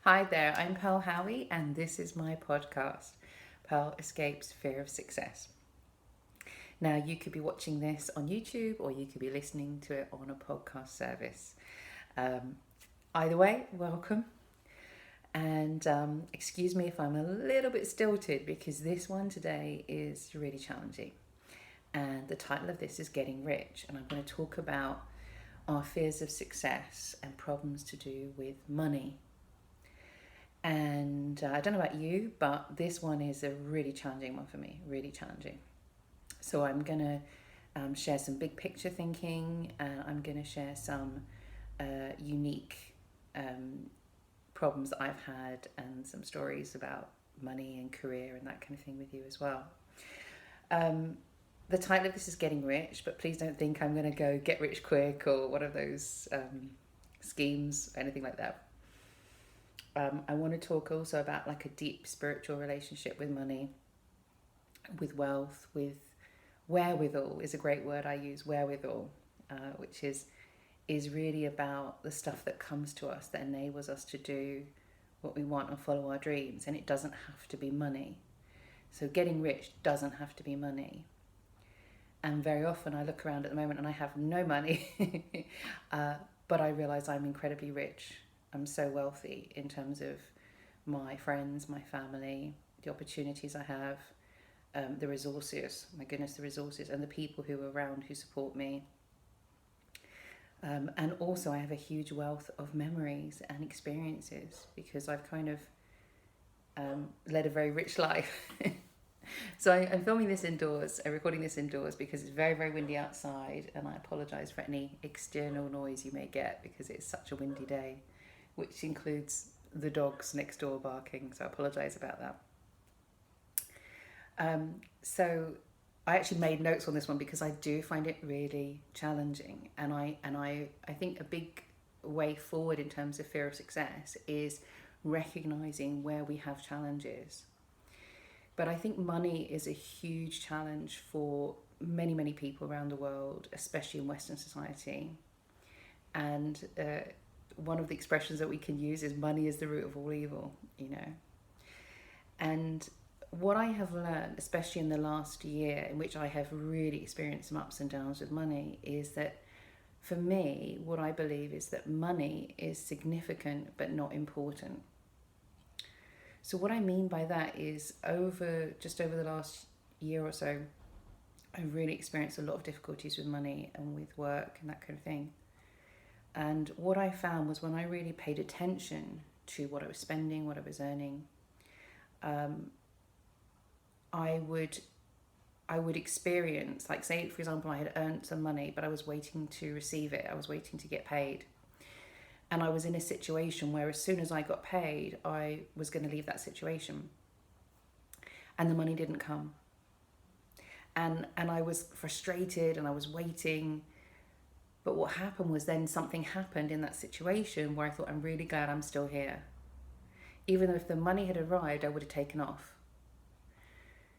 Hi there, I'm Pearl Howie, and this is my podcast, Pearl Escapes Fear of Success. Now, you could be watching this on YouTube or you could be listening to it on a podcast service. Um, Either way, welcome. And excuse me if I'm a little bit stilted because this one today is really challenging. And the title of this is Getting Rich, and I'm going to talk about our fears of success and problems to do with money. And I don't know about you, but this one is a really challenging one for me, really challenging. So I'm going to share some big picture thinking, and I'm going to share some unique problems that I've had and some stories about money and career and that kind of thing with you as well. The title of this is Getting Rich, but please don't think I'm going to go get rich quick or one of those schemes, anything like that. I want to talk also about like a deep spiritual relationship with money, with wealth, with wherewithal is a great word I use, wherewithal, which is really about the stuff that comes to us that enables us to do what we want and follow our dreams. And it doesn't have to be money. So getting rich doesn't have to be money. And very often I look around at the moment and I have no money, but I realize I'm incredibly rich. I'm so wealthy in terms of my friends, my family, the opportunities I have, the resources, my goodness, the resources, and the people who are around who support me. And also I have a huge wealth of memories and experiences because I've kind of led a very rich life. So I'm filming this indoors, I'm recording this indoors because it's very, very windy outside, and I apologise for any external noise you may get because it's such a windy day, which includes the dogs next door barking, so I apologise about that. So I actually made notes on this one because I do find it really challenging, and I think a big way forward in terms of fear of success is recognising where we have challenges. But I think money is a huge challenge for many, many people around the world, especially in Western society. And one of the expressions that we can use is money is the root of all evil, you know. And what I have learned, especially in the last year, in which I have really experienced some ups and downs with money, is that for me, what I believe is that money is significant but not important. So what I mean by that is over the last year or so, I've really experienced a lot of difficulties with money and with work and that kind of thing. And what I found was when I really paid attention to what I was spending, what I was earning, I would experience, like, say for example I had earned some money but I was waiting to receive it, I was waiting to get paid. And I was in a situation where as soon as I got paid, I was going to leave that situation. And the money didn't come. And I was frustrated and I was waiting. But what happened was then something happened in that situation where I thought, I'm really glad I'm still here. Even though if the money had arrived, I would have taken off.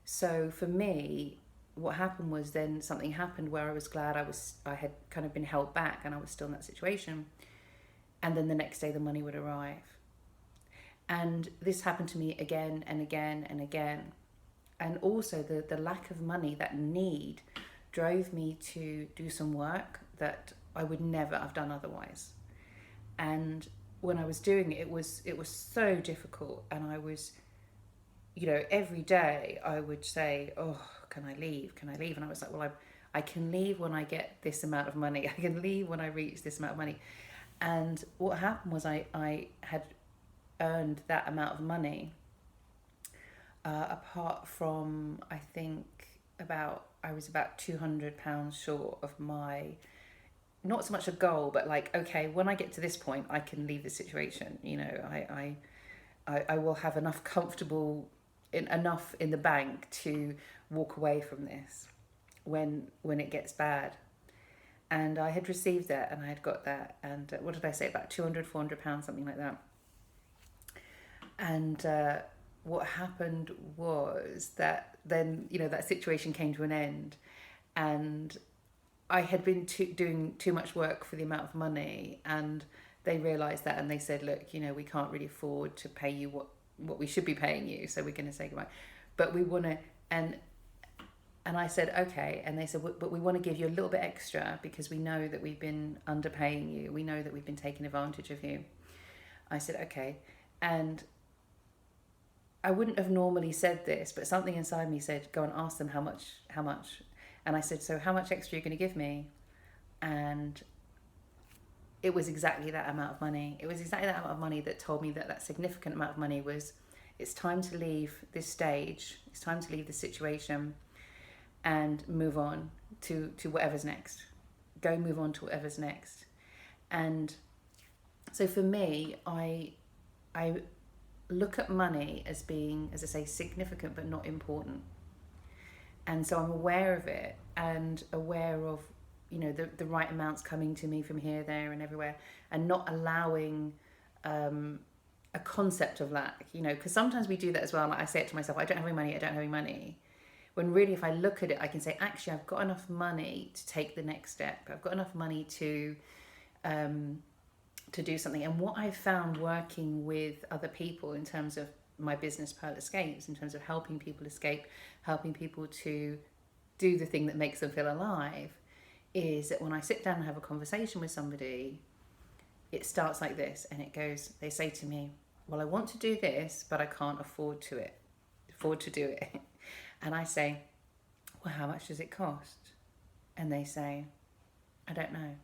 So for me, what happened was then something happened where I was glad I had kind of been held back and I was still in that situation. And then the next day the money would arrive. And this happened to me again and again and again. And also the lack of money, that need, drove me to do some work that I would never have done otherwise. And when I was doing it, it was so difficult. And I was, every day I would say, oh, can I leave? Can I leave? And I was like, well, I can leave when I get this amount of money. I can leave when I reach this amount of money. And what happened was I had earned that amount of money apart from, I think, I was about £200 short of my, not so much a goal, but like, okay, when I get to this point, I can leave the situation. I will have enough enough in the bank to walk away from this when it gets bad. And I had received that and I had got that. And what did I say? About £200, something like that. And what happened was that then, that situation came to an end. And I had been doing too much work for the amount of money. And they realised that, and they said, look, we can't really afford to pay you what we should be paying you, so we're going to say goodbye. But we want to, and I said, okay. And they said, but we want to give you a little bit extra because we know that we've been underpaying you. We know that we've been taking advantage of you. I said, okay. And I wouldn't have normally said this, but something inside me said, go and ask them how much. And I said, so how much extra are you going to give me? And it was exactly that amount of money. It was exactly that amount of money that told me that significant amount of money was, it's time to leave this stage. It's time to leave this situation and move on to whatever's next. Go move on to whatever's next. And so for me, I look at money as being, as I say, significant but not important. And so I'm aware of it and aware of, the right amounts coming to me from here, there and everywhere, and not allowing a concept of lack, because sometimes we do that as well. Like I say it to myself, I don't have any money. When really, if I look at it, I can say, actually, I've got enough money to take the next step. I've got enough money to do something. And what I've found working with other people in terms of my business, Pearl Escapes, in terms of helping people escape, helping people to do the thing that makes them feel alive, is that when I sit down and have a conversation with somebody, it starts like this, and it goes, they say to me, well, I want to do this, but I can't afford to do it. And I say, well, how much does it cost? And they say, I don't know.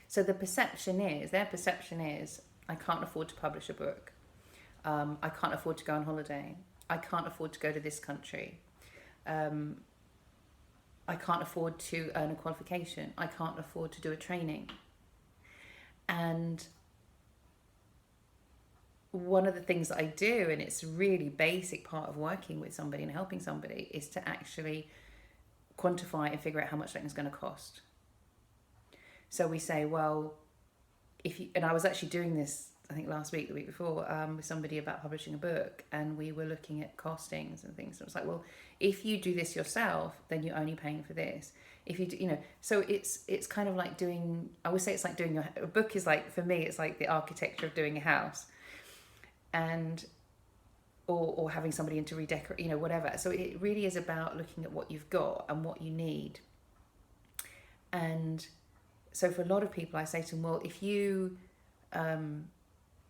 So their perception is, I can't afford to publish a book. I can't afford to go on holiday. I can't afford to go to this country. I can't afford to earn a qualification. I can't afford to do a training. And one of the things that I do, and it's a really basic part of working with somebody and helping somebody, is to actually quantify and figure out how much something's going to cost. So we say, well, and I was actually doing this, I think last week, the week before, with somebody about publishing a book, and we were looking at costings and things. So it was like, well, if you do this yourself, then you're only paying for this. If you do, so it's kind of like doing, I would say it's like doing a book is like, for me, it's like the architecture of doing a house, and or having somebody in to redecorate, whatever. So it really is about looking at what you've got and what you need. And so for a lot of people, I say to them, well, if you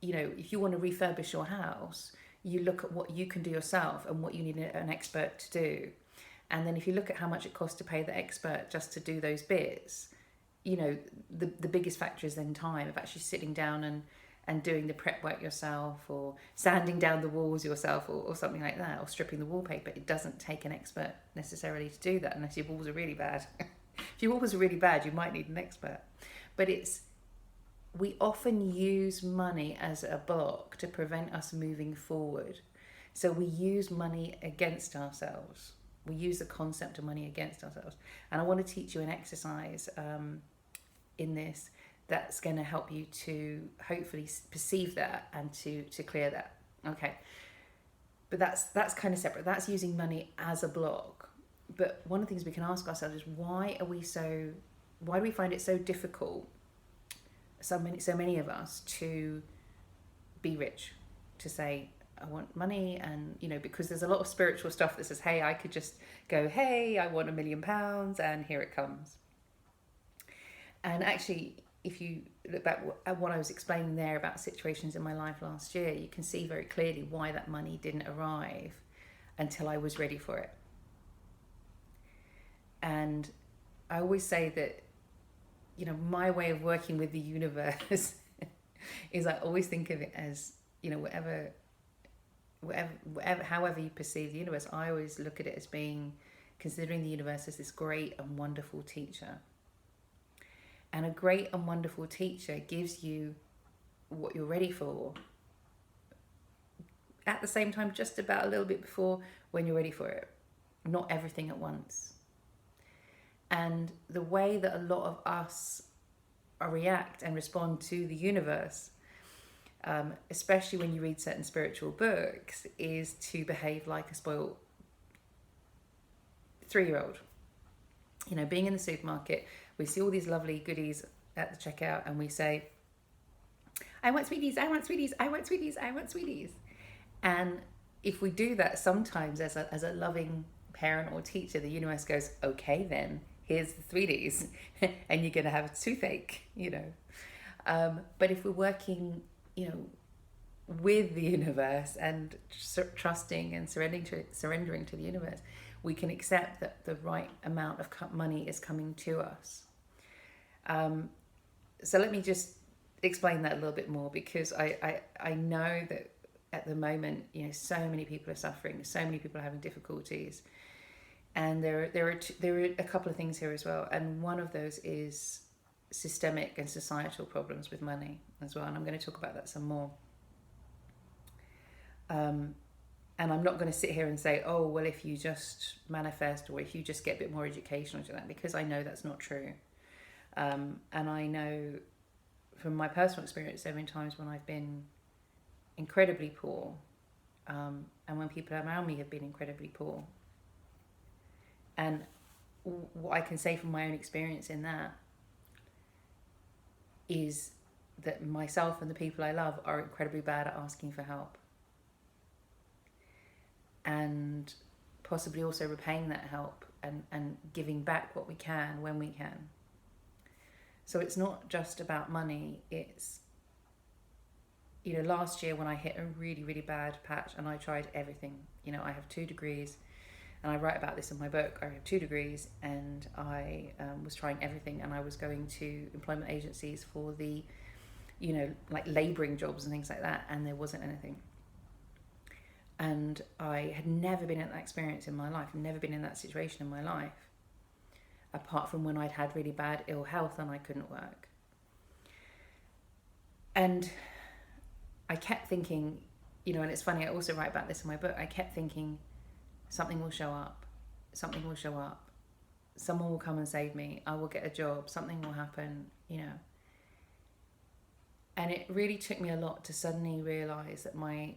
if you want to refurbish your house, you look at what you can do yourself and what you need an expert to do. And then if you look at how much it costs to pay the expert just to do those bits, the biggest factor is then time of actually sitting down and doing the prep work yourself, or sanding down the walls yourself, or something like that, or stripping the wallpaper. It doesn't take an expert necessarily to do that unless your walls are really bad. If your walls are really bad, you might need an expert. But we often use money as a block to prevent us moving forward. So we use money against ourselves. We use the concept of money against ourselves. And I want to teach you an exercise in this that's going to help you to hopefully perceive that and to clear that. Okay. But that's kind of separate. That's using money as a block. But one of the things we can ask ourselves is, why do we find it so difficult, so many of us, to be rich, to say, I want money? And because there's a lot of spiritual stuff that says, hey, I could just go, hey, I want £1 million and here it comes. And actually, if you look back at what I was explaining there about situations in my life last year, you can see very clearly why that money didn't arrive until I was ready for it. And I always say that, my way of working with the universe is, I always think of it as, however you perceive the universe, I always look at it as considering the universe as this great and wonderful teacher. And a great and wonderful teacher gives you what you're ready for at the same time, just about a little bit before, when you're ready for it. Not everything at once. And the way that a lot of us react and respond to the universe, especially when you read certain spiritual books, is to behave like a spoiled 3-year-old. Being in the supermarket, we see all these lovely goodies at the checkout, and we say, I want sweeties, I want sweeties, I want sweeties, I want sweeties. And if we do that sometimes as a loving parent or teacher, the universe goes, okay, then here's the sweeties, and you're going to have a toothache, you know. But if we're working, you know, with the universe and trusting and surrendering to the universe, we can accept that the right amount of money is coming to us. So let me just explain that a little bit more, because I know that at the moment, you know, so many people are suffering, so many people are having difficulties, and there are a couple of things here as well, and one of those is systemic and societal problems with money as well, and I'm going to talk about that some more. And I'm not going to sit here and say, oh, well, if you just manifest, or if you just get a bit more education or that, because I know that's not true. And I know from my personal experience, so many times when I've been incredibly poor, and when people around me have been incredibly poor. And what I can say from my own experience in that is that myself and the people I love are incredibly bad at asking for help. And possibly also repaying that help and giving back what we can when we can. So it's not just about money, it's, you know, last year when I hit a really, really bad patch and I tried everything, you know, I have 2 degrees, and I write about this in my book. I have 2 degrees, and I was trying everything, and I was going to employment agencies for the, you know, like labouring jobs and things like that, and there wasn't anything. And I had never been in that experience in my life, never been in that situation in my life, apart from when I'd had really bad ill health and I couldn't work. And I kept thinking, you know, and it's funny, I also write about this in my book, I kept thinking, something will show up, something will show up, someone will come and save me, I will get a job, something will happen, you know. And it really took me a lot to suddenly realise that my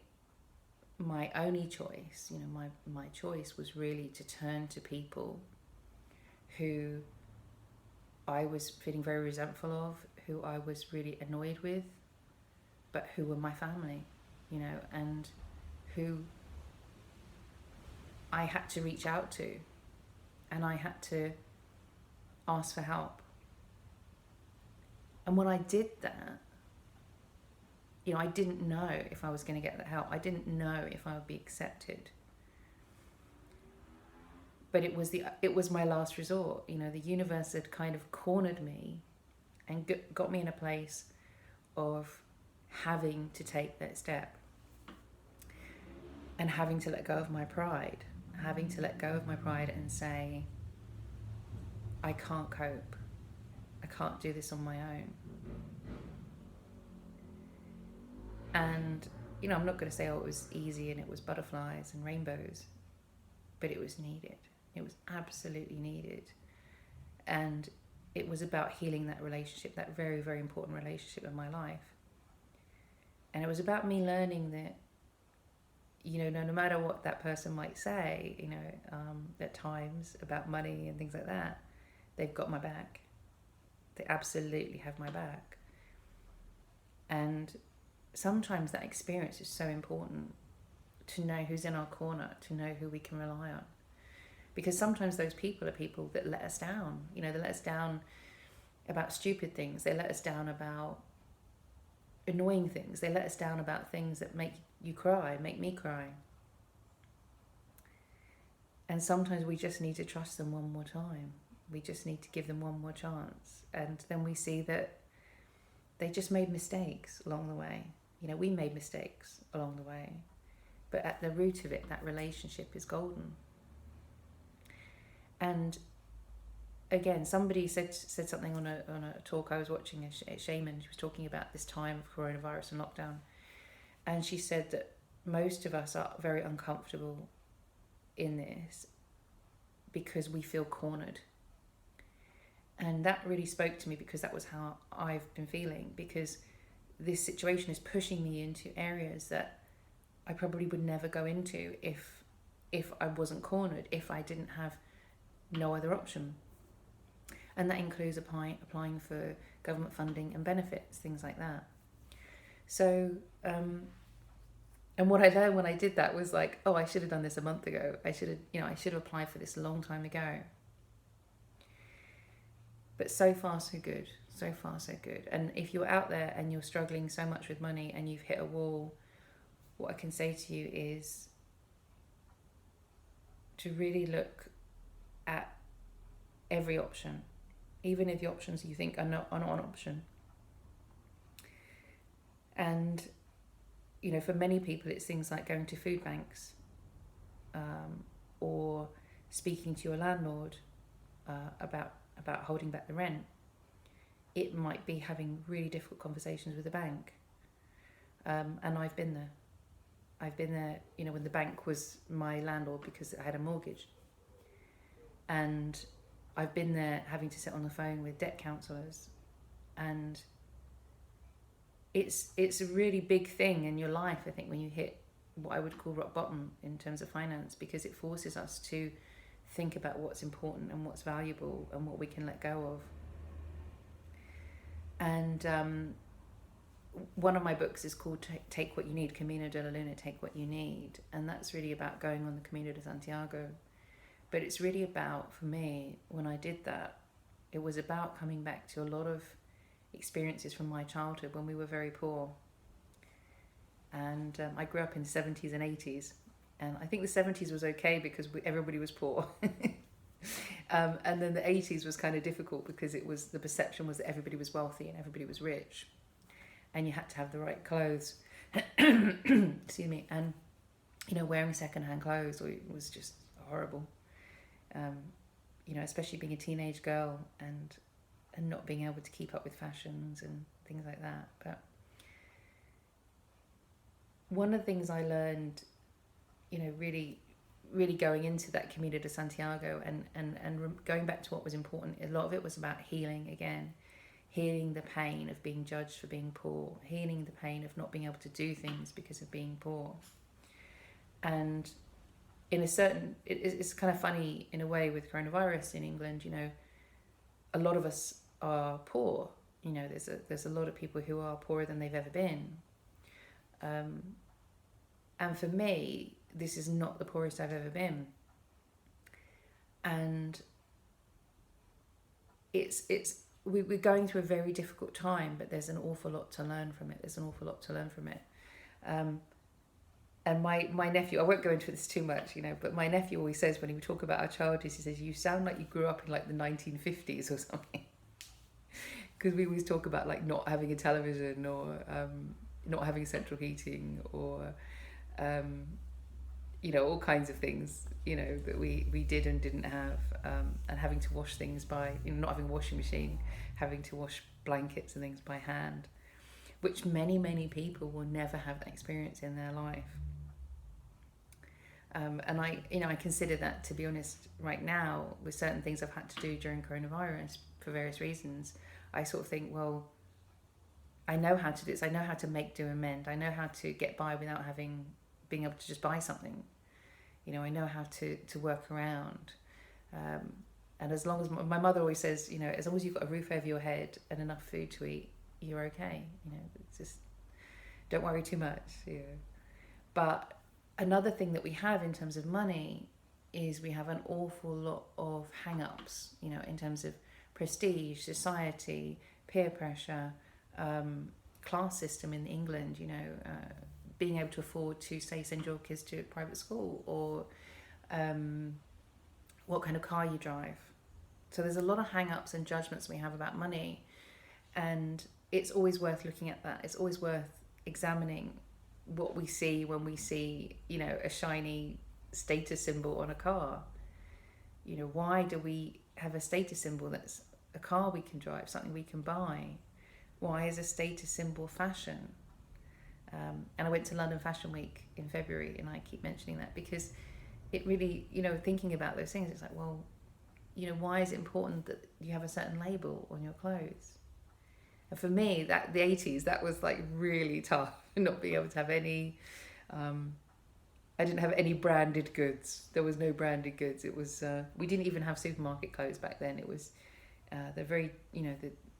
only choice, you know, my choice was really to turn to people who I was feeling very resentful of, who I was really annoyed with, but who were my family, you know, and who I had to reach out to, and I had to ask for help. And when I did that, you know, I didn't know if I was going to get that help. I didn't know if I would be accepted. But it was my last resort. You know, the universe had kind of cornered me and got me in a place of having to take that step and having to let go of my pride, and say, I can't cope. I can't do this on my own. And, you know, I'm not going to say, oh, it was easy and it was butterflies and rainbows, but it was needed. It was absolutely needed. And it was about healing that relationship, that very, very important relationship in my life. And it was about me learning that, you know, no matter what that person might say, you know, at times about money and things like that, they've got my back. They absolutely have my back. And sometimes that experience is so important, to know who's in our corner, to know who we can rely on. Because sometimes those people are people that let us down. You know, they let us down about stupid things. They let us down about annoying things. They let us down about things that make you cry, make me cry. And sometimes we just need to trust them one more time. We just need to give them one more chance. And then we see that they just made mistakes along the way. You know, we made mistakes along the way. But at the root of it, that relationship is golden. And again, somebody said something on a talk I was watching, a shaman. She was talking about this time of coronavirus and lockdown. And she said that most of us are very uncomfortable in this because we feel cornered. And that really spoke to me, because that was how I've been feeling, because this situation is pushing me into areas that I probably would never go into if I wasn't cornered, if I didn't have no other option. And that includes applying for government funding and benefits, things like that. So, and what I learned when I did that was like, oh, I should have done this a month ago. I should have, I should have applied for this a long time ago. But so far, so good. So far, so good. And if you're out there and you're struggling so much with money and you've hit a wall, what I can say to you is to really look at every option, even if the options you think are not an option. And, for many people, it's things like going to food banks, or speaking to your landlord about holding back the rent. It might be having really difficult conversations with the bank. And I've been there. When the bank was my landlord because I had a mortgage. And I've been there having to sit on the phone with debt counsellors. And it's a really big thing in your life, I think, when you hit what I would call rock bottom in terms of finance, because it forces us to think about what's important and what's valuable and what we can let go of. And one of my books is called Take What You Need, Camino de la Luna, Take What You Need. And that's really about going on the Camino de Santiago. But it's really about, for me, when I did that, it was about coming back to a lot of experiences from my childhood when we were very poor. And I grew up in the 70s and 80s. And I think the 70s was okay because everybody was poor. And then the 80s was kind of difficult because the perception was that everybody was wealthy and everybody was rich. And you had to have the right clothes. Excuse me. And, wearing secondhand clothes was just horrible. Especially being a teenage girl and not being able to keep up with fashions and things like that. But one of the things I learned, really, really going into that Camino de Santiago and going back to what was important, a lot of it was about healing again. Healing the pain of being judged for being poor, healing the pain of not being able to do things because of being poor. And it's kind of funny in a way with coronavirus in England, a lot of us are poor. There's a lot of people who are poorer than they've ever been. And for me, this is not the poorest I've ever been. And we're going through a very difficult time, but there's an awful lot to learn from it. And my nephew, I won't go into this too much, but my nephew always says when we talk about our childhood, he says, you sound like you grew up in like the 1950s or something. Because we always talk about like not having a television or not having central heating or, all kinds of things, that we did and didn't have, and having to wash things by, not having a washing machine, having to wash blankets and things by hand, which many, many people will never have that experience in their life. And I consider that, to be honest, right now, with certain things I've had to do during coronavirus for various reasons, I sort of think, well, I know how to do this. I know how to make do and mend. I know how to get by without being able to just buy something. I know how to work around. And as long as my mother always says, as long as you've got a roof over your head and enough food to eat, you're okay. It's just, don't worry too much. But another thing that we have in terms of money is we have an awful lot of hang-ups, in terms of prestige, society, peer pressure, class system in England, being able to afford to, say, send your kids to private school, or what kind of car you drive. So there's a lot of hang-ups and judgments we have about money, and it's always worth looking at that. It's always worth examining what we see when we see, a shiny status symbol on a car. Why do we have a status symbol that's a car we can drive, something we can buy? Why is a status symbol fashion? And I went to London Fashion Week in February, and I keep mentioning that because it really, thinking about those things, it's like, well, why is it important that you have a certain label on your clothes? And for me, that the 80s, that was like really tough, not being able to have any, I didn't have any branded goods. There was no branded goods. It was, we didn't even have supermarket clothes back then. It was the very,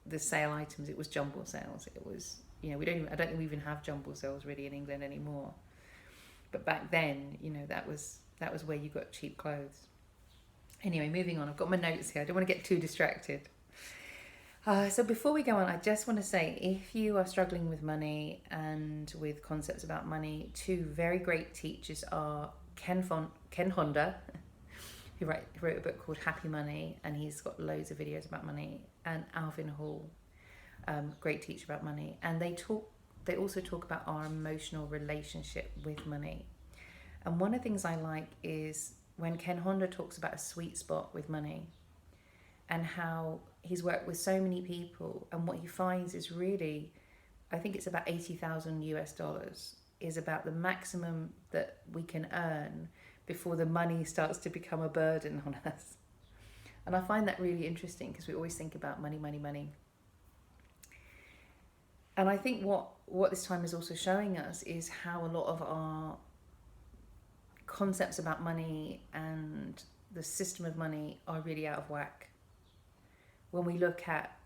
the sale items, it was jumble sales. It was I don't think we even have jumble sales really in England anymore. But back then, that was where you got cheap clothes. Anyway, moving on. I've got my notes here. I don't want to get too distracted. So before we go on, I just want to say, if you are struggling with money and with concepts about money, two very great teachers are Ken Honda, who wrote a book called Happy Money, and he's got loads of videos about money, and Alvin Hall, great teacher about money. And they also talk about our emotional relationship with money. And one of the things I like is when Ken Honda talks about a sweet spot with money, and how he's worked with so many people, and what he finds is really, I think it's about $80,000 is about the maximum that we can earn before the money starts to become a burden on us. And I find that really interesting, because we always think about money, money, money. And I think what this time is also showing us is how a lot of our concepts about money and the system of money are really out of whack. When we look at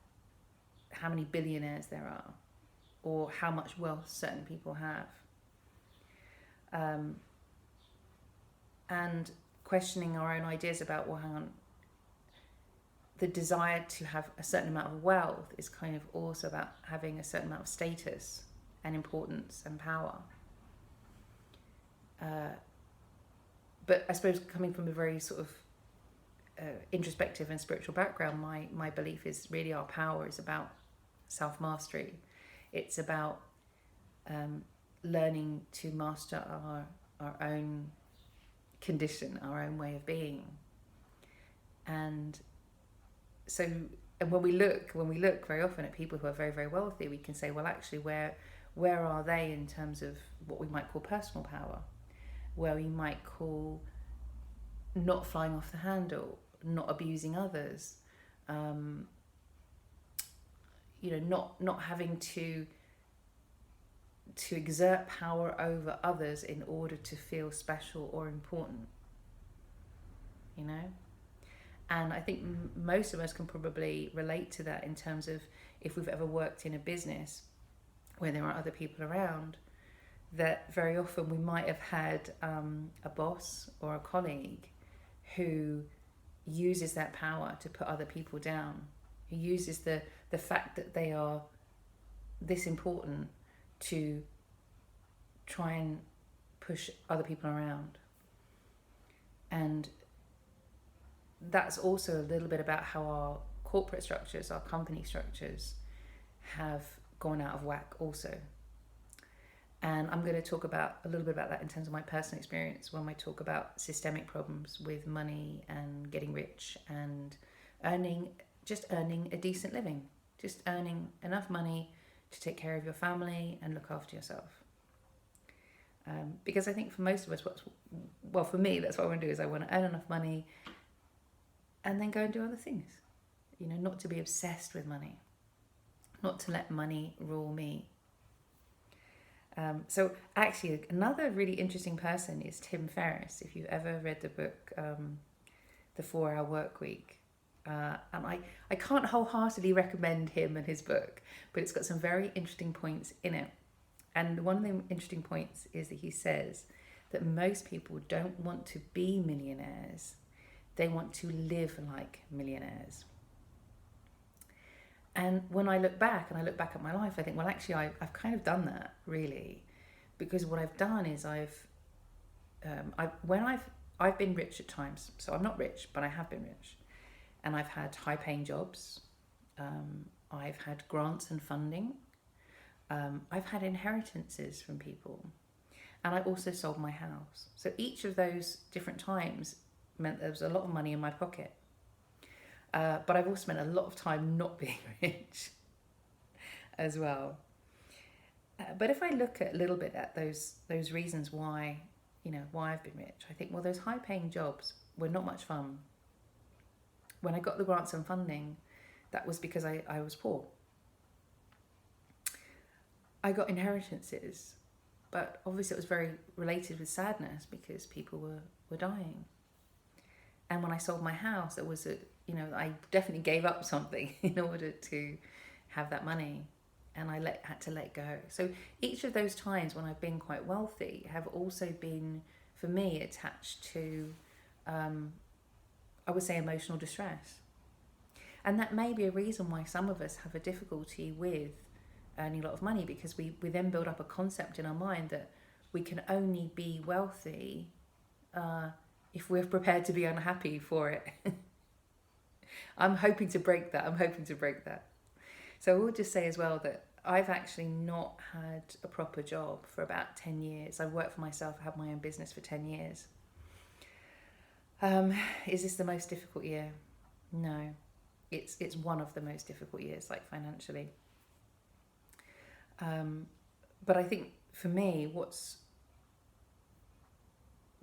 how many billionaires there are, or how much wealth certain people have, and questioning our own ideas about, well, hang on, the desire to have a certain amount of wealth is kind of also about having a certain amount of status and importance and power. But I suppose, coming from a very sort of introspective and spiritual background, my belief is really our power is about self-mastery. It's about learning to master our own condition, our own way of being. And so, and when we look very often at people who are very, very wealthy, we can say, well, actually, where are they in terms of what we might call personal power, where we might call not flying off the handle, not abusing others, not having to exert power over others in order to feel special or important, And I think most of us can probably relate to that, in terms of if we've ever worked in a business where there are other people around, that very often we might have had a boss or a colleague who uses that power to put other people down, who uses the fact that they are this important to try and push other people around. And that's also a little bit about how our corporate structures, our company structures, have gone out of whack also. And I'm going to talk about a little bit about that in terms of my personal experience when I talk about systemic problems with money and getting rich and earning a decent living, just earning enough money to take care of your family and look after yourself. Because I think for most of us, for me, that's what I want to do, is I want to earn enough money and then go and do other things. Not to be obsessed with money, not to let money rule me. So actually, another really interesting person is Tim Ferriss. If you've ever read the book, The 4-Hour Workweek, and I can't wholeheartedly recommend him and his book, but it's got some very interesting points in it. And one of the interesting points is that he says that most people don't want to be millionaires, they want to live like millionaires. And when I look back at my life, I think, well, actually, I've kind of done that, really, because what I've done is I've been rich at times. So I'm not rich, but I have been rich, and I've had high-paying jobs. I've had grants and funding. I've had inheritances from people, and I also sold my house. So each of those different times meant there was a lot of money in my pocket. But I've also spent a lot of time not being rich as well. But if I look a little bit at those reasons why I've been rich, I think, well, those high-paying jobs were not much fun. When I got the grants and funding, that was because I was poor. I got inheritances, but obviously it was very related with sadness because people were dying. And when I sold my house, it was I definitely gave up something in order to have that money. and had to let go. So each of those times when I've been quite wealthy have also been, for me, attached to, I would say, emotional distress. And that may be a reason why some of us have a difficulty with earning a lot of money, because we then build up a concept in our mind that we can only be wealthy if we're prepared to be unhappy for it. I'm hoping to break that. So I will just say as well that I've actually not had a proper job for about 10 years. I've worked for myself, I had my own business for 10 years. Is this the most difficult year? No. It's one of the most difficult years, like financially. But I think for me,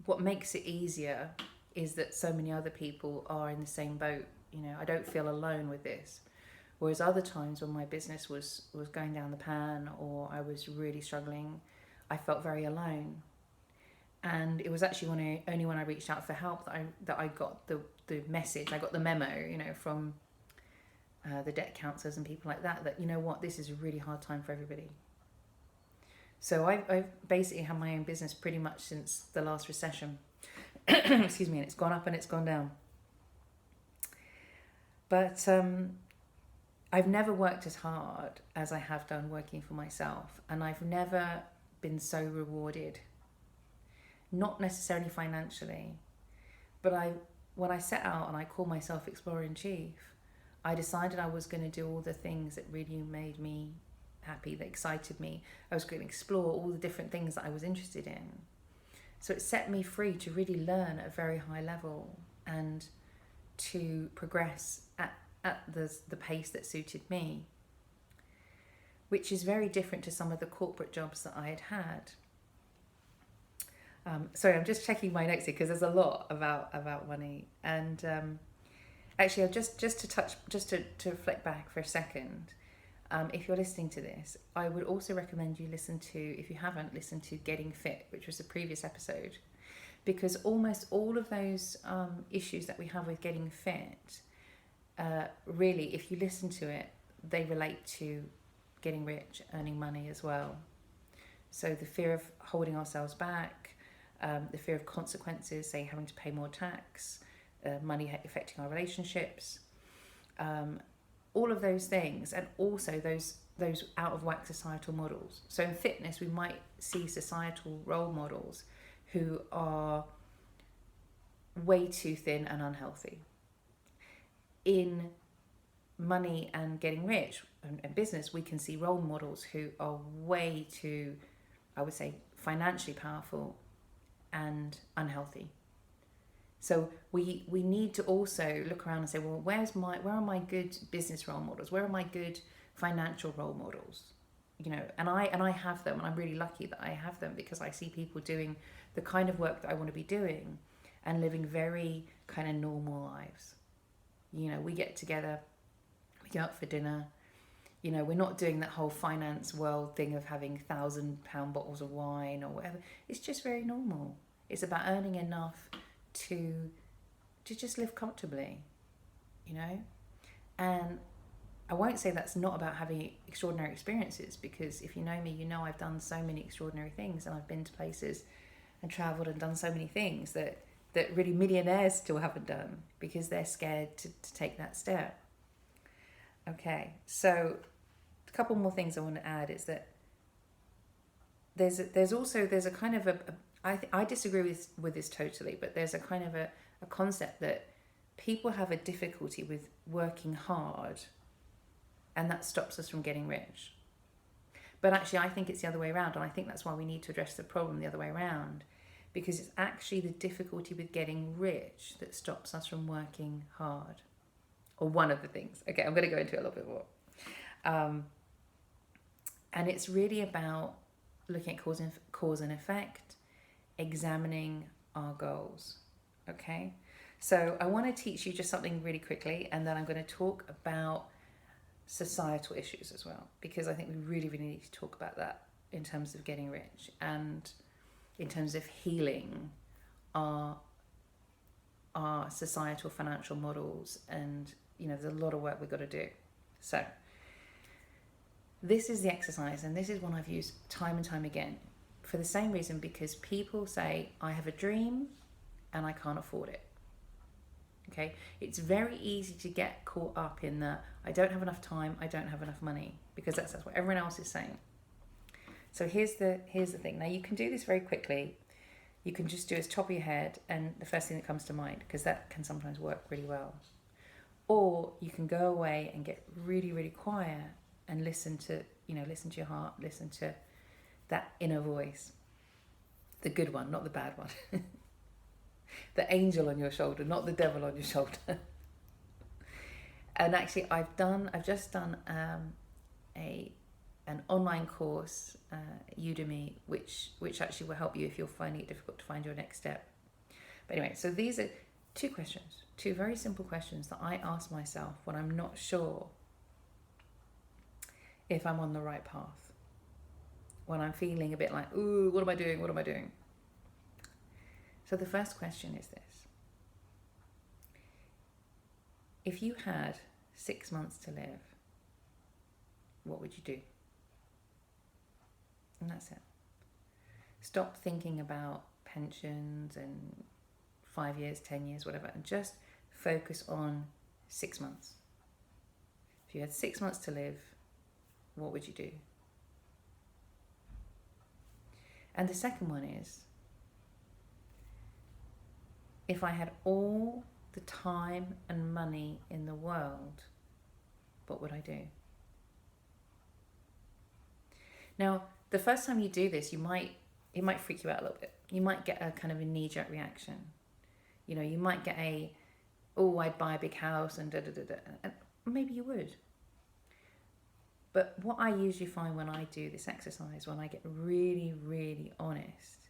what makes it easier is that so many other people are in the same boat. You know, I don't feel alone with this. Whereas other times when my business was going down the pan, or I was really struggling, I felt very alone. And it was actually only when I reached out for help that I got the message, I got the memo, you know, from the debt counselors and people like that, you know what, this is a really hard time for everybody. So I've basically had my own business pretty much since the last recession. Excuse me, and it's gone up and it's gone down. But I've never worked as hard as I have done working for myself, and I've never been so rewarded. Not necessarily financially, but when I set out and I called myself Explorer in Chief, I decided I was going to do all the things that really made me happy, that excited me. I was going to explore all the different things that I was interested in. So it set me free to really learn at a very high level and to progress at the pace that suited me, which is very different to some of the corporate jobs that I had had. Sorry, I'm just checking my notes here because there's a lot about money. And actually, just to reflect back for a second, if you're listening to this, I would also recommend you listen to, if you haven't listened to Getting Fit, which was the previous episode, because almost all of those issues that we have with getting fit, really, if you listen to it, they relate to getting rich, earning money as well. So the fear of holding ourselves back, the fear of consequences, say having to pay more tax, money affecting our relationships, all of those things, and also those out of whack societal models. So in fitness, we might see societal role models who are way too thin and unhealthy. In money and getting rich and business, we can see role models who are way too, I would say, financially powerful and unhealthy. So we need to also look around and say, well, where are my good business role models? Where are my good financial role models? You know, and I have them, and I'm really lucky that I have them, because I see people doing the kind of work that I want to be doing and living very kind of normal lives. You know, we get together, we go out for dinner. You know, we're not doing that whole finance world thing of having £1,000 bottles of wine or whatever. It's just very normal. It's about earning enough to just live comfortably, you know. And I won't say that's not about having extraordinary experiences, because if you know me, you know I've done so many extraordinary things, and I've been to places and travelled and done so many things that really millionaires still haven't done, because they're scared to take that step. Okay, so a couple more things I want to add is that there's a kind of I disagree with this totally, but there's a kind of a concept that people have a difficulty with working hard, and that stops us from getting rich. But actually, I think it's the other way around, and I think that's why we need to address the problem the other way around, because it's actually the difficulty with getting rich that stops us from working hard, or one of the things. Okay, I'm going to go into it a little bit more. And it's really about looking at cause and effect, examining our goals. Okay, so I want to teach you just something really quickly, and then I'm going to talk about societal issues as well, because I think we really, really need to talk about that in terms of getting rich and in terms of healing our societal financial models. And you know, there's a lot of work we've got to do. So This is the exercise, and this is one I've used time and time again for the same reason, because people say, I have a dream and I can't afford it. Okay, it's very easy to get caught up in the I don't have enough time, I don't have enough money, because that's what everyone else is saying. So here's the thing. Now you can do this very quickly. You can just do it as top of your head and the first thing that comes to mind, because that can sometimes work really well. Or you can go away and get really, really quiet and listen to your heart, listen to that inner voice, the good one, not the bad one. The angel on your shoulder, not the devil on your shoulder. And actually, I've just done an online course, Udemy, which actually will help you if you're finding it difficult to find your next step. But anyway, so these are two very simple questions that I ask myself when I'm not sure if I'm on the right path, when I'm feeling a bit like, ooh, what am I doing? So the first question is this. If you had 6 months to live, what would you do? And that's it. Stop thinking about pensions and 5 years, 10 years, whatever, and just focus on 6 months. If you had 6 months to live, what would you do? And the second one is, if I had all the time and money in the world, what would I do? Now, the first time you do this, it might freak you out a little bit. You might get a kind of a knee-jerk reaction. You might get I'd buy a big house and da-da-da-da. And maybe you would. But what I usually find when I do this exercise, when I get really, really honest,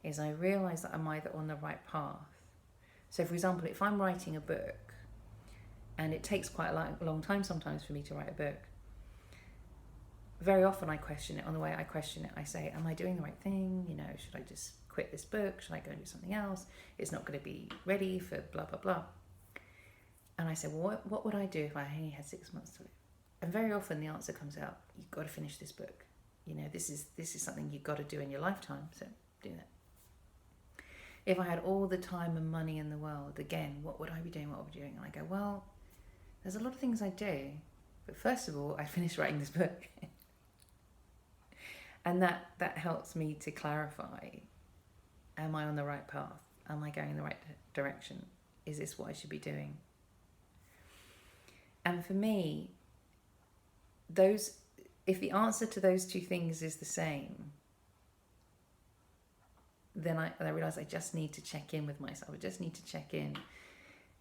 is I realise that I'm either on the right path. So for example, if I'm writing a book, and it takes quite a long time sometimes for me to write a book, very often I question it. On the way I question it, I say, am I doing the right thing? Should I just quit this book? Should I go and do something else? It's not going to be ready for blah, blah, blah. And I say, well, what would I do if I only had 6 months to live? And very often the answer comes out, you've got to finish this book. This is something you've got to do in your lifetime, so do that. If I had all the time and money in the world, again, what would I be doing? And I go, well, there's a lot of things I do, but first of all, I finished writing this book. And that helps me to clarify, am I on the right path? Am I going in the right direction? Is this what I should be doing? And for me, if the answer to those two things is the same, then I realise I just need to check in with myself. I just need to check in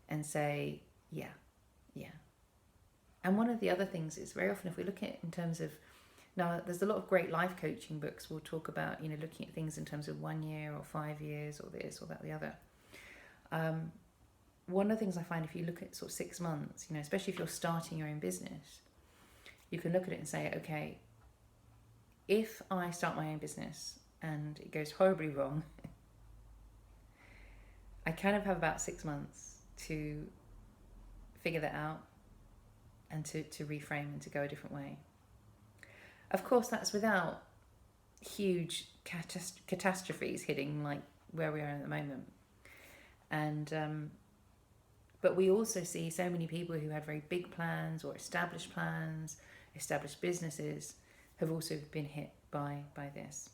and say, yeah. And one of the other things is, very often if we look at it in terms of, now there's a lot of great life coaching books will talk about, looking at things in terms of 1 year or 5 years or this or that, the other. One of the things I find, if you look at sort of 6 months, especially if you're starting your own business, you can look at it and say, okay, if I start my own business and it goes horribly wrong, I kind of have about 6 months to figure that out and to reframe and to go a different way. Of course, that's without huge catastrophes hitting like where we are at the moment. And but we also see so many people who had very big plans or established plans, established businesses, have also been hit by this.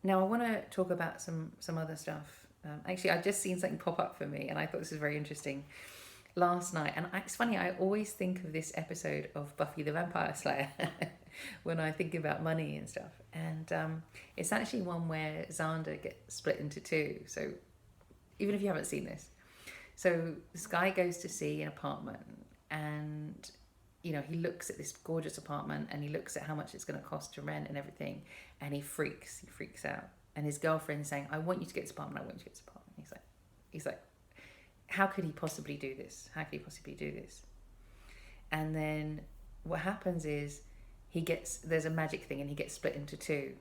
Now I want to talk about some other stuff. Actually, I've just seen something pop up for me, and I thought this was very interesting last night. And it's funny, I always think of this episode of Buffy the Vampire Slayer when I think about money and stuff. And it's actually one where Xander gets split into two. So even if you haven't seen this, so this guy goes to see an apartment, and he looks at this gorgeous apartment, and he looks at how much it's going to cost to rent and everything, and he freaks out. And his girlfriend's saying, I want you to get this apartment, He's like, how could he possibly do this? And then what happens is there's a magic thing, and he gets split into two.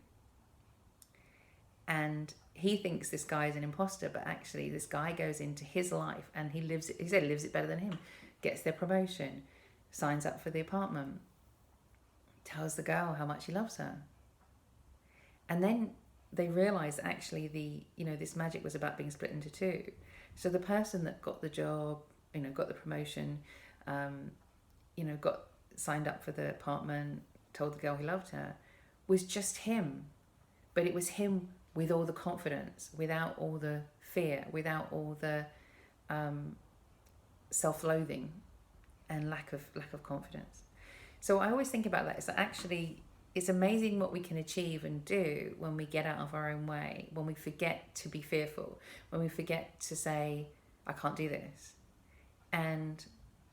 And he thinks this guy is an imposter, but actually this guy goes into his life and he lives it. He said he lives it better than him, gets their promotion, signs up for the apartment, tells the girl how much he loves her. And then they realize actually this magic was about being split into two. So the person that got the job, got the promotion, got signed up for the apartment, told the girl he loved her, was just him. But it was him with all the confidence, without all the fear, without all the self-loathing and lack of confidence. So I always think about that. It's that actually it's amazing what we can achieve and do when we get out of our own way, when we forget to be fearful, when we forget to say, I can't do this. And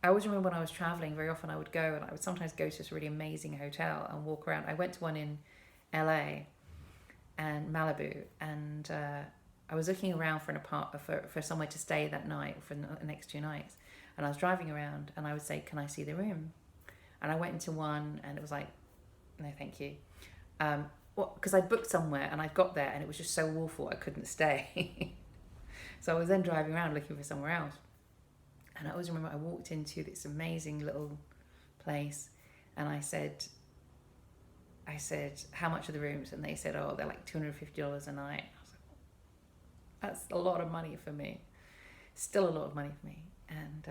I always remember when I was traveling, very often I would go and I would sometimes go to this really amazing hotel and walk around. I went to one in LA and Malibu, and I was looking around for somewhere to stay that night, for the next 2 nights. And I was driving around and I would say, can I see the room? And I went into one and it was like, no, thank you. Because I booked somewhere and I got there and it was just so awful I couldn't stay. So I was then driving around looking for somewhere else. And I always remember I walked into this amazing little place and I said, how much are the rooms? And they said, oh, they're like $250 a night. I was like, that's a lot of money for me. Still a lot of money for me. And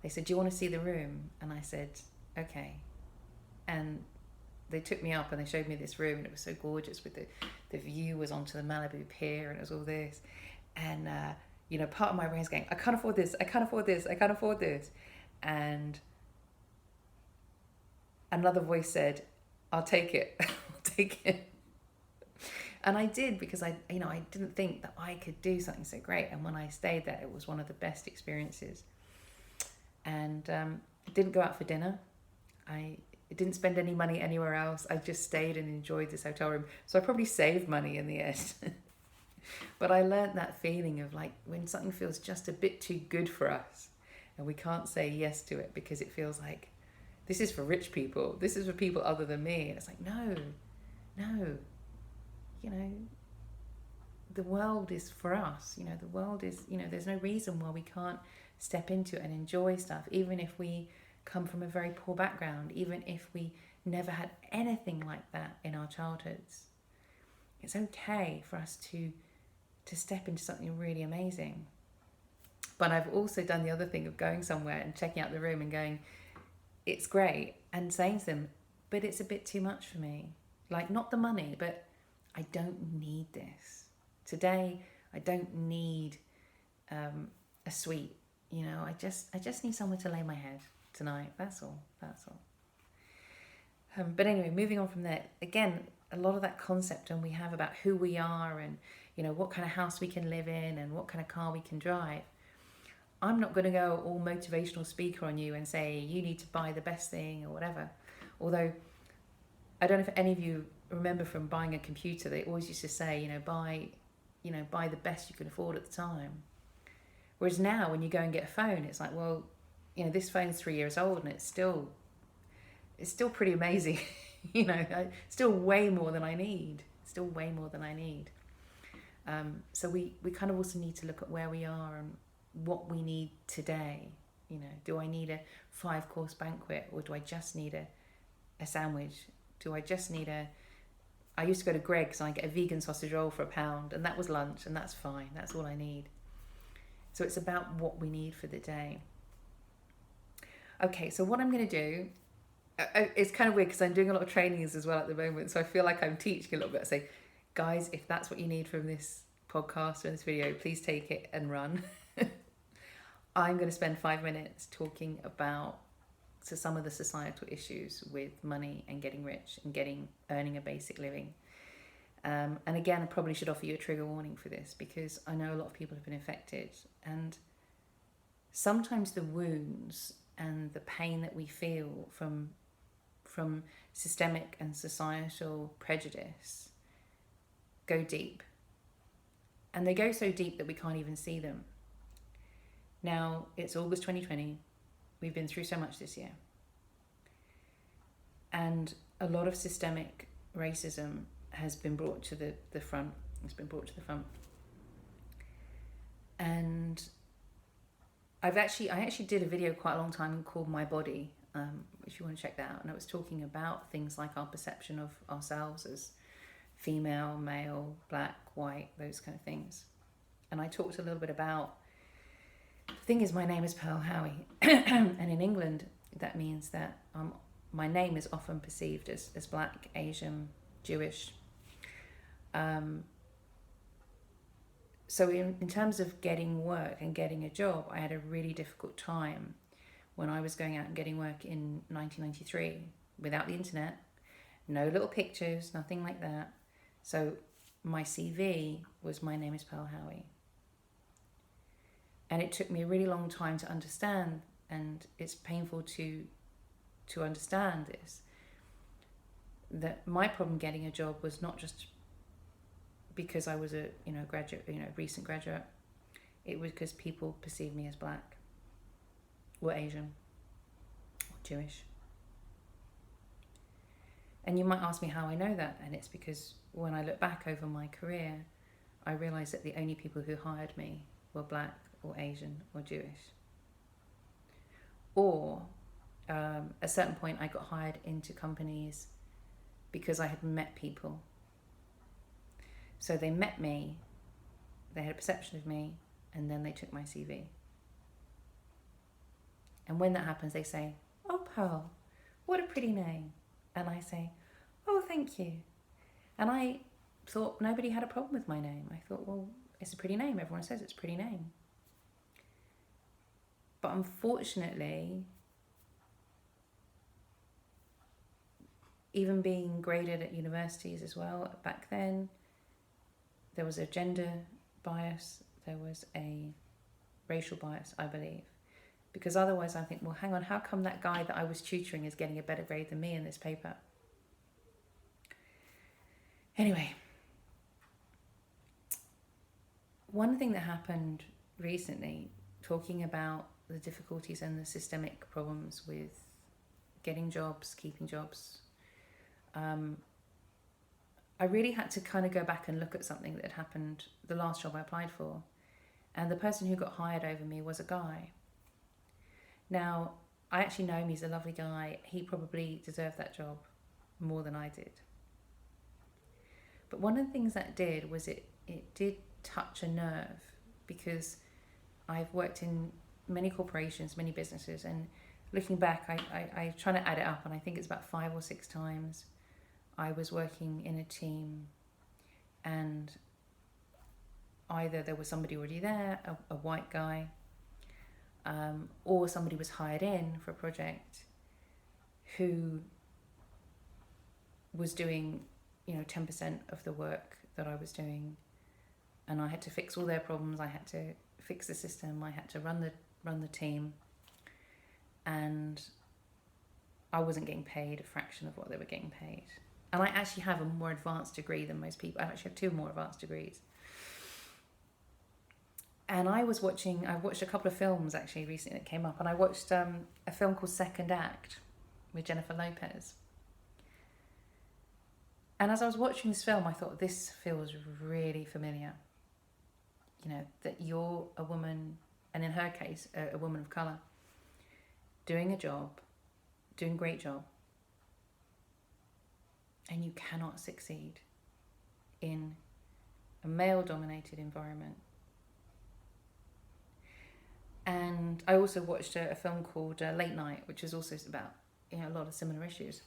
they said, do you want to see the room? And I said, okay. And they took me up and they showed me this room and it was so gorgeous with the view was onto the Malibu pier and it was all this. And, part of my brain's going, I can't afford this. I can't afford this. I can't afford this. And another voice said, I'll take it. I'll take it. And I did, because I didn't think that I could do something so great. And when I stayed there, it was one of the best experiences. And I didn't go out for dinner. I didn't spend any money anywhere else. I just stayed and enjoyed this hotel room. So I probably saved money in the end. But I learned that feeling of like when something feels just a bit too good for us and we can't say yes to it because it feels like this is for rich people. This is for people other than me. And it's like, no. The world is for us. The world is, there's no reason why we can't step into it and enjoy stuff, even if we come from a very poor background, even if we never had anything like that in our childhoods. It's okay for us to step into something really amazing. But I've also done the other thing of going somewhere and checking out the room and going, it's great, and saying to them, but it's a bit too much for me. Like, not the money, but I don't need this. Today, I don't need a suite. I just need somewhere to lay my head tonight. That's all. But anyway, moving on from there, again, a lot of that concept and we have about who we are and what kind of house we can live in and what kind of car we can drive. I'm not going to go all motivational speaker on you and say you need to buy the best thing or whatever. Although I don't know if any of you remember from buying a computer, they always used to say, buy the best you can afford at the time. Whereas now when you go and get a phone, it's like, well, this phone's 3 years old and it's still pretty amazing. Still way more than I need. So we kind of also need to look at where we are and what we need today. Do I need a 5-course banquet or do I just need a sandwich? Do I just need I used to go to Greg's and I get a vegan sausage roll for £1 and that was lunch and that's fine. That's all I need. So it's about what we need for the day. Okay, so what I'm going to do, it's kind of weird because I'm doing a lot of trainings as well at the moment. So I feel like I'm teaching a little bit. I say, guys, if that's what you need from this podcast or this video, please take it and run. I'm going to spend 5 minutes talking about some of the societal issues with money and getting rich and earning a basic living. And again, I probably should offer you a trigger warning for this because I know a lot of people have been affected. And sometimes the wounds and the pain that we feel from systemic and societal prejudice go deep. And they go so deep that we can't even see them. Now, it's August 2020. We've been through so much this year. And a lot of systemic racism has been brought to the front. It's been brought to the front. And I actually did a video quite a long time called My Body, if you want to check that out. And I was talking about things like our perception of ourselves as female, male, black, white, those kind of things. And I talked a little bit about, the thing is, my name is Pearl Howie. And in England, that means that my name is often perceived as black, Asian, Jewish. So in terms of getting work and getting a job, I had a really difficult time when I was going out and getting work in 1993 without the internet, no little pictures, nothing like that. So my CV was my name is Pearl Howie. And it took me a really long time to understand, and it's painful to understand this, that my problem getting a job was not just because I was a graduate, recent graduate. It was because people perceived me as black, or Asian, or Jewish. And you might ask me how I know that, and it's because when I look back over my career, I realised that the only people who hired me were black, or Asian, or Jewish. Or at a certain point, I got hired into companies because I had met people. So they met me, they had a perception of me, and then they took my CV. And when that happens, they say, "Oh, Pearl, what a pretty name." And I say, "Oh, thank you." And I thought nobody had a problem with my name. I thought, well, it's a pretty name. Everyone says it's a pretty name. But unfortunately, even being graded at universities as well, back then, there was a gender bias, there was a racial bias, I believe. Because otherwise I think, well, hang on, how come that guy that I was tutoring is getting a better grade than me in this paper? Anyway, one thing that happened recently, talking about the difficulties and the systemic problems with getting jobs, keeping jobs, I really had to kind of go back and look at something that had happened the last job I applied for. And the person who got hired over me was a guy. Now, I actually know him, he's a lovely guy. He probably deserved that job more than I did. But one of the things that did was it did touch a nerve, because I've worked in many corporations, many businesses, and looking back, I trying to add it up, and I think it's about 5 or 6 times I was working in a team, and either there was somebody already there, a white guy, or somebody was hired in for a project who was doing 10% of the work that I was doing, and I had to fix all their problems. I had to fix the system. I had to run the team, and I wasn't getting paid a fraction of what they were getting paid. And I actually have a more advanced degree than most people. I actually have 2 more advanced degrees. And I watched a couple of films actually recently that came up, and I watched a film called Second Act with Jennifer Lopez. And as I was watching this film, I thought, this feels really familiar. That you're a woman, and in her case, a woman of colour, doing a job, doing a great job, and you cannot succeed in a male-dominated environment. And I also watched a film called Late Night, which is also about a lot of similar issues.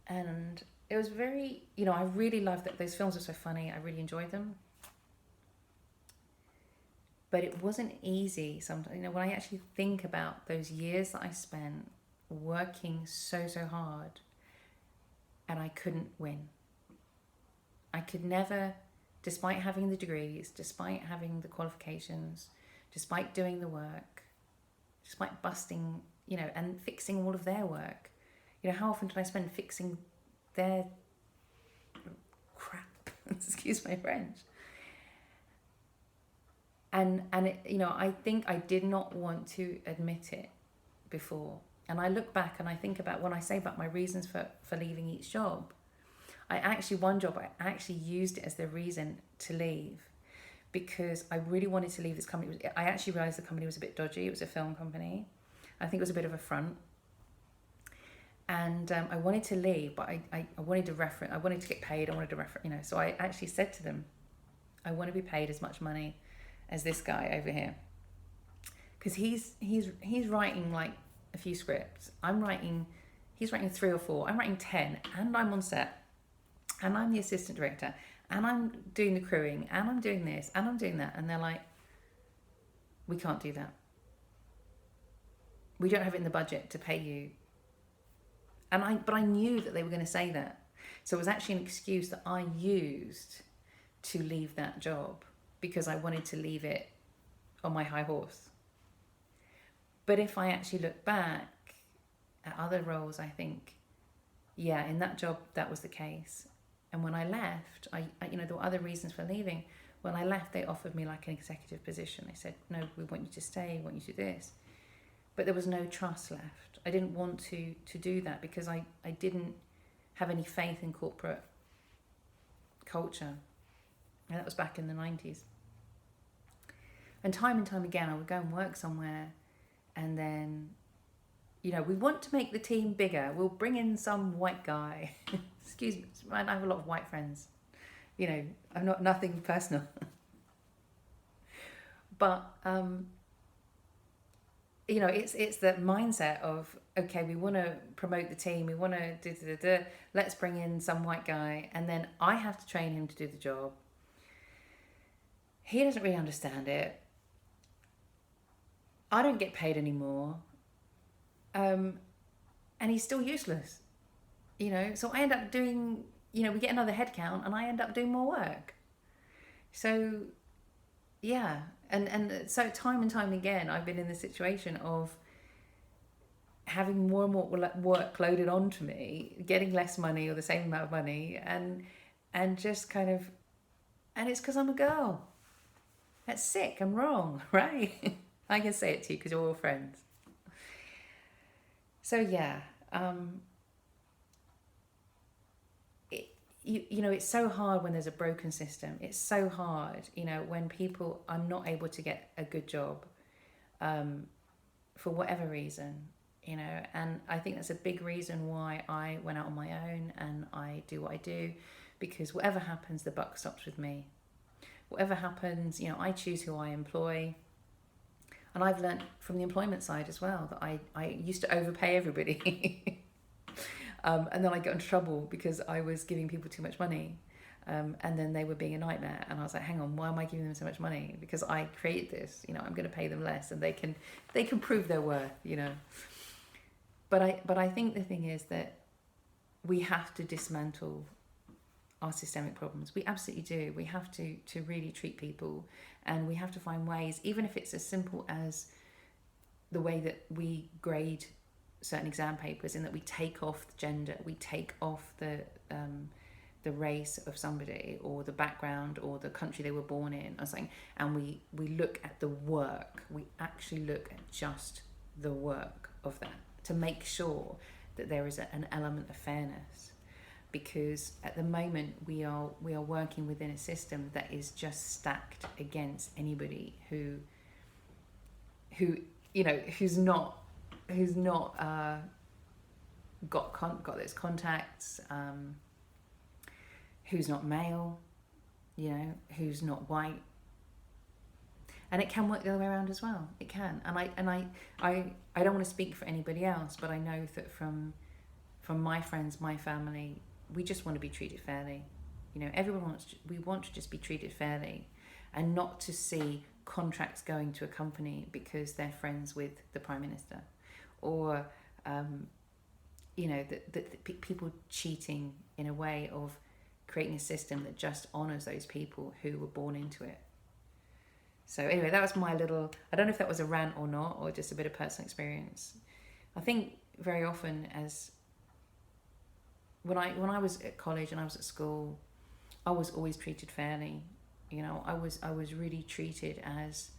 And it was very, I really loved that. Those films are so funny. I really enjoyed them. But it wasn't easy sometimes. When I actually think about those years that I spent working so hard, and I couldn't win. I could never, despite having the degrees, despite having the qualifications, despite doing the work, despite busting, and fixing all of their work. How often did I spend fixing their crap? Excuse my French. And it, I think I did not want to admit it before. And I look back and I think about, when I say about my reasons for leaving each job, one job, I actually used it as the reason to leave, because I really wanted to leave this company. I actually realised the company was a bit dodgy. It was a film company. I think it was a bit of a front. And I wanted to leave, but I wanted a reference. I wanted to get paid. I wanted a reference, you know. So I actually said to them, I want to be paid as much money as this guy over here, because he's writing like a few scripts. He's writing 3 or 4. I'm writing 10, and I'm on set, and I'm the assistant director, and I'm doing the crewing, and I'm doing this, and I'm doing that, and they're like, we can't do that. We don't have it in the budget to pay you. But I knew that they were going to say that. So it was actually an excuse that I used to leave that job, because I wanted to leave it on my high horse. But if I actually look back at other roles, I think, yeah, in that job, that was the case. And when I left, I there were other reasons for leaving. When I left, they offered me like an executive position. They said, no, we want you to stay, we want you to do this. But there was no trust left. I didn't want to do that, because I didn't have any faith in corporate culture. And that was back in the 90s. And time again, I would go and work somewhere, and then, we want to make the team bigger. We'll bring in some white guy. Excuse me, I have a lot of white friends. I'm not, nothing personal. But, it's that mindset of, okay, we want to promote the team. We want to let's bring in some white guy. And then I have to train him to do the job. He doesn't really understand it. I don't get paid anymore. And he's still useless. So I end up doing, we get another headcount and I end up doing more work. So, yeah. And so time and time again, I've been in the situation of having more and more work loaded onto me, getting less money or the same amount of money, and just kind of, and it's because I'm a girl. That's sick. I'm wrong, right? I can say it to you because you're all friends. So yeah, it's so hard when there's a broken system. It's so hard, when people are not able to get a good job, for whatever reason, and I think that's a big reason why I went out on my own and I do what I do, because whatever happens, the buck stops with me. Whatever happens, I choose who I employ. And I've learnt from the employment side as well that I used to overpay everybody. And then I got into trouble because I was giving people too much money. And then they were being a nightmare. And I was like, hang on, why am I giving them so much money? Because I created this, I'm going to pay them less and they can prove their worth, But I think the thing is that we have to dismantle our systemic problems. We absolutely do. We have to really treat people, and we have to find ways, even if it's as simple as the way that we grade certain exam papers, in that we take off the gender, we take off the race of somebody, or the background, or the country they were born in, or something, and we look at the work. We actually look at just the work of that, to make sure that there is an element of fairness. Because at the moment we are working within a system that is just stacked against anybody who's not got those contacts, who's not male, who's not white. And it can work the other way around as well. It can, and I don't want to speak for anybody else, but I know that from my friends, my family, we just want to be treated fairly. We want to just be treated fairly, and not to see contracts going to a company because they're friends with the Prime Minister, or people cheating in a way of creating a system that just honours those people who were born into it. So anyway, that was my little, I don't know if that was a rant or not, or just a bit of personal experience. I think very often, as when I was at college and I was at school, I was always treated fairly. I was really treated as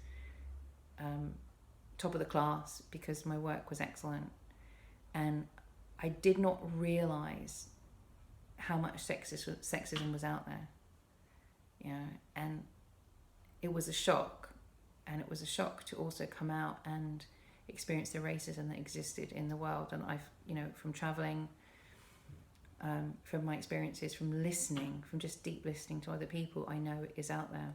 top of the class because my work was excellent, and I did not realise how much sexism was out there, you know, and it was a shock. And it was a shock to also come out and experience the racism that existed in the world. And I've, you know, from traveling, from my experiences, from listening, from just deep listening to other people, I know it is out there.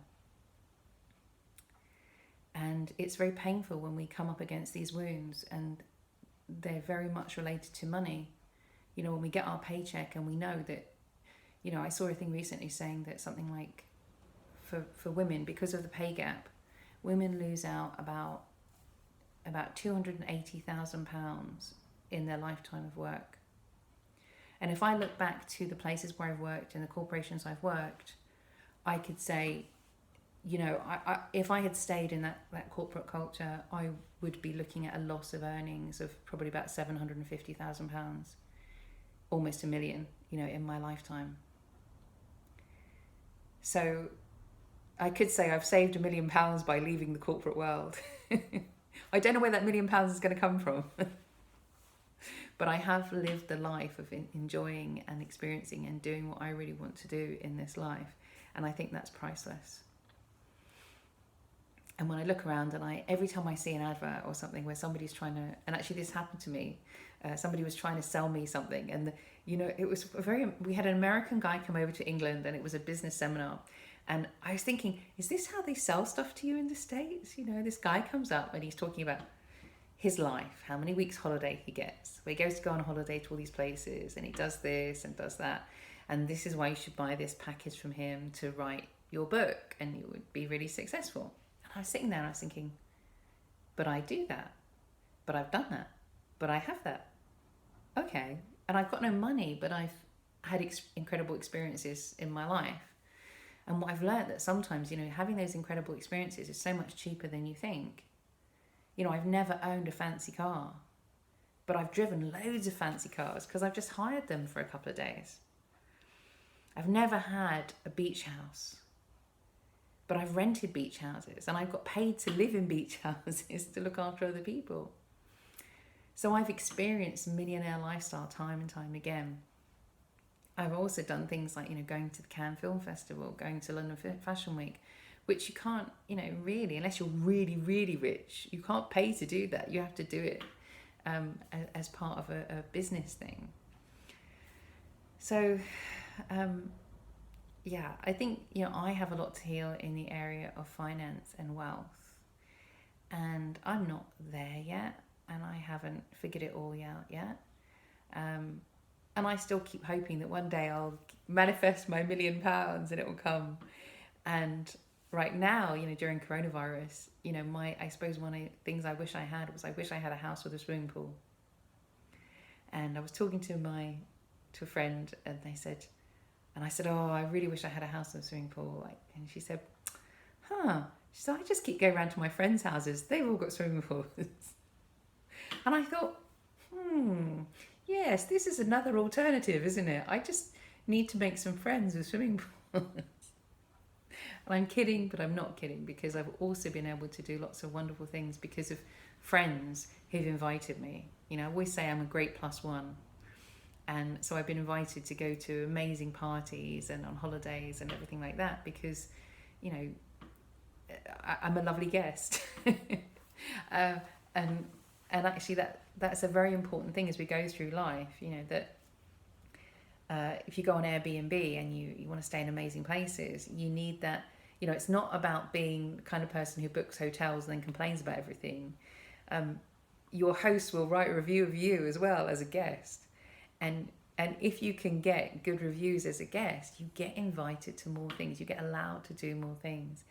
And it's very painful when we come up against these wounds, and they're very much related to money. You know, when we get our paycheck and we know that, you know, I saw a thing recently saying that something like for women, because of the pay gap, women lose out about £280,000 in their lifetime of work. And if I look back to the places where I've worked and the corporations I've worked, I could say, you know, if I had stayed in that corporate culture, I would be looking at a loss of earnings of probably about £750,000, almost £1 million, you know, in my lifetime. So I could say I've saved £1 million by leaving the corporate world. I don't know where that £1 million is going to come from. But I have lived the life of enjoying and experiencing and doing what I really want to do in this life. And I think that's priceless. And when I look around and every time I see an advert or something where somebody's trying to, and actually this happened to me, somebody was trying to sell me something, and you know, it was we had an American guy come over to England, and it was a business seminar. And I was thinking, is this how they sell stuff to you in the States? You know, this guy comes up and he's talking about his life, how many weeks holiday he gets, where he goes to go on a holiday to all these places, and he does this and does that. And this is why you should buy this package from him to write your book, and you would be really successful. And I was sitting there and I was thinking, but I do that. But I've done that. But I have that. Okay. And I've got no money, but I've had incredible experiences in my life. And what I've learned that sometimes, you know, having those incredible experiences is so much cheaper than you think. You know, I've never owned a fancy car, but I've driven loads of fancy cars because I've just hired them for a couple of days. I've never had a beach house, but I've rented beach houses, and I've got paid to live in beach houses to look after other people. So I've experienced millionaire lifestyle time and time again. I've also done things like, you know, going to the Cannes Film Festival, going to London Fashion Week, which you can't, you know, really, unless you're really, really rich, you can't pay to do that. You have to do it as part of a business thing. So, yeah, I think, you know, I have a lot to heal in the area of finance and wealth. And I'm not there yet, and I haven't figured it all out yet. And I still keep hoping that one day I'll manifest my £1 million and it will come. And right now, you know, during coronavirus, you know, I suppose one of the things I wish I had was I wish I had a house with a swimming pool. And I was talking to a friend, and I said, oh, I really wish I had a house with a swimming pool. And she said, she said, I just keep going around to my friends' houses. They've all got swimming pools. And I thought, yes, this is another alternative, isn't it? I just need to make some friends with swimming pools. And I'm kidding, but I'm not kidding, because I've also been able to do lots of wonderful things because of friends who've invited me. You know, I always say I'm a great +1. And so I've been invited to go to amazing parties and on holidays and everything like that because, you know, I'm a lovely guest. And actually that's a very important thing as we go through life, you know, that if you go on Airbnb and you want to stay in amazing places, you need that, you know, it's not about being the kind of person who books hotels and then complains about everything. Your host will write a review of you as well as a guest. And if you can get good reviews as a guest, you get invited to more things, you get allowed to do more things.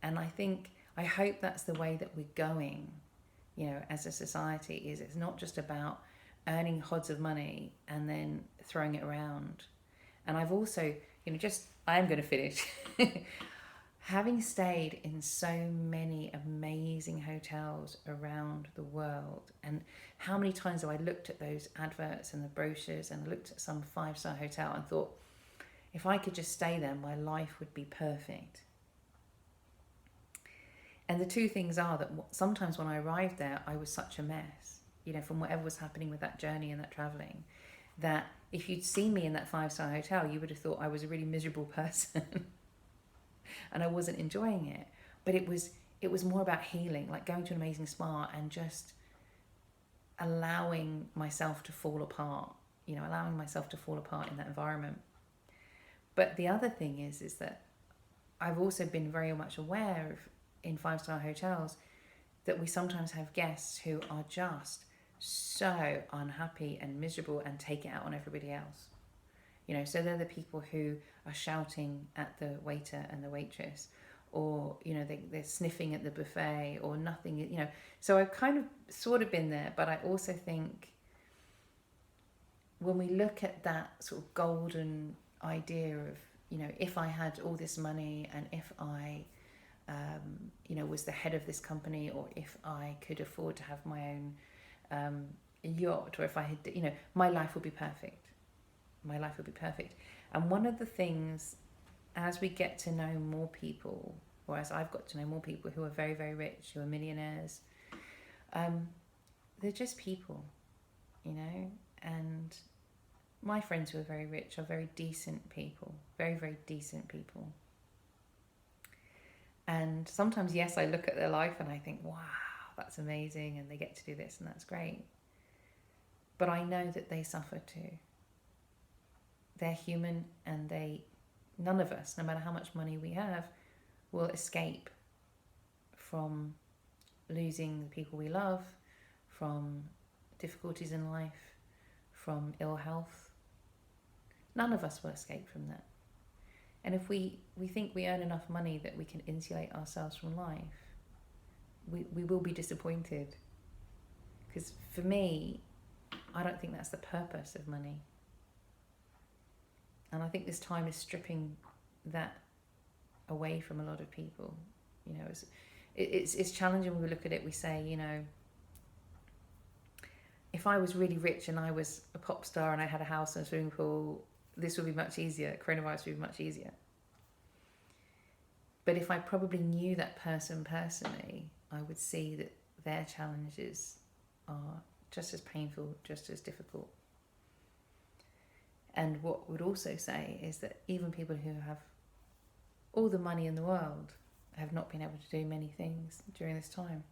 And I hope that's the way that we're going, you know, as a society. Is it's not just about earning hods of money and then throwing it around. And I've also, you know, I am going to finish. Having stayed in so many amazing hotels around the world, and how many times have I looked at those adverts and the brochures and looked at some 5-star hotel and thought, if I could just stay there, my life would be perfect. And the two things are that sometimes when I arrived there, I was such a mess, you know, from whatever was happening with that journey and that traveling, that if you'd seen me in that 5-star hotel, you would have thought I was a really miserable person and I wasn't enjoying it. But it was more about healing, like going to an amazing spa and just allowing myself to fall apart, allowing myself to fall apart in that environment. But the other thing is that I've also been very much aware of, in 5-star hotels, that we sometimes have guests who are just so unhappy and miserable and take it out on everybody else. So they're the people who are shouting at the waiter and the waitress, or they're sniffing at the buffet, or nothing. So I've kind of sort of been there, but I also think when we look at that sort of golden idea of, if I had all this money, and if I was the head of this company, or if I could afford to have my own yacht, or if I had, my life would be perfect. My life would be perfect. And one of the things, as we get to know more people, or as I've got to know more people who are very, very rich, who are millionaires, they're just people, and my friends who are very rich are very decent people, very, very decent people. And sometimes, yes, I look at their life and I think, wow, that's amazing, and they get to do this, and that's great. But I know that they suffer too. They're human, and none of us, no matter how much money we have, will escape from losing the people we love, from difficulties in life, from ill health. None of us will escape from that. And if we think we earn enough money that we can insulate ourselves from life, we will be disappointed. Because for me, I don't think that's the purpose of money. And I think this time is stripping that away from a lot of people. It's challenging when we look at it. We say, if I was really rich and I was a pop star and I had a house and a swimming pool, this would be much easier. Coronavirus would be much easier. But if I probably knew that person personally, I would see that their challenges are just as painful, just as difficult. And what would also say is that even people who have all the money in the world have not been able to do many things during this time,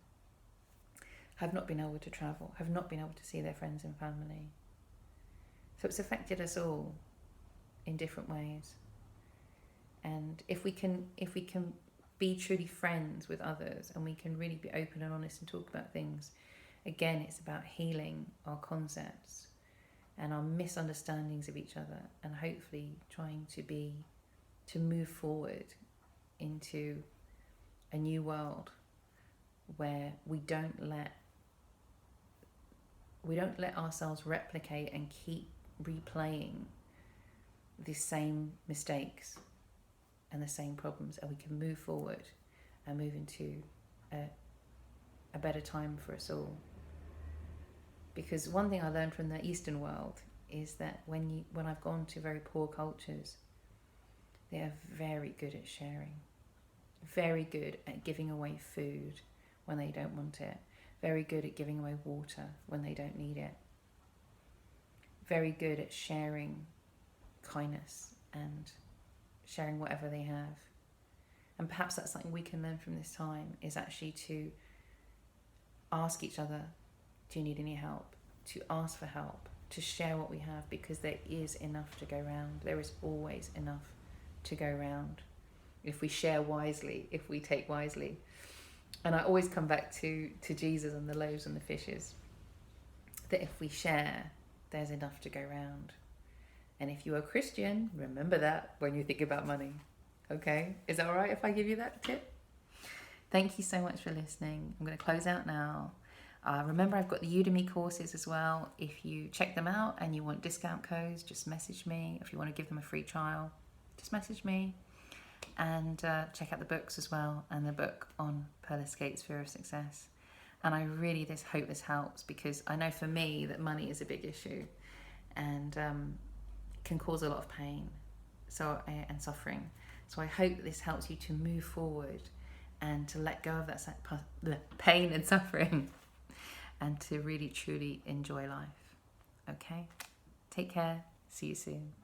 have not been able to travel, have not been able to see their friends and family. So it's affected us all in different ways. And if we can be truly friends with others, and we can really be open and honest and talk about things, again, it's about healing our concepts and our misunderstandings of each other, and hopefully trying to move forward into a new world where we don't let ourselves replicate and keep replaying the same mistakes and the same problems, and we can move forward and move into a better time for us all. Because one thing I learned from the Eastern world is that when I've gone to very poor cultures, they are very good at sharing, very good at giving away food when they don't want it, very good at giving away water when they don't need it, very good at sharing kindness and sharing whatever they have. And perhaps that's something we can learn from this time, is actually to ask each other, do you need any help? To ask for help, to share what we have, because there is enough to go around. There is always enough to go around if we share wisely, if we take wisely. And I always come back to Jesus and the loaves and the fishes, that if we share, there's enough to go around. And if you are Christian, remember that when you think about money. Okay? Is that all right if I give you that tip? Thank you so much for listening. I'm going to close out now. Remember, I've got the Udemy courses as well. If you check them out and you want discount codes, just message me. If you want to give them a free trial, just message me. And check out the books as well, and the book on Pearl Escape's Fear of Success. And I really hope this helps, because I know for me that money is a big issue, and can cause a lot of pain and suffering. So I hope that this helps you to move forward and to let go of that pain and suffering, and to really truly enjoy life. Okay? Take care. See you soon.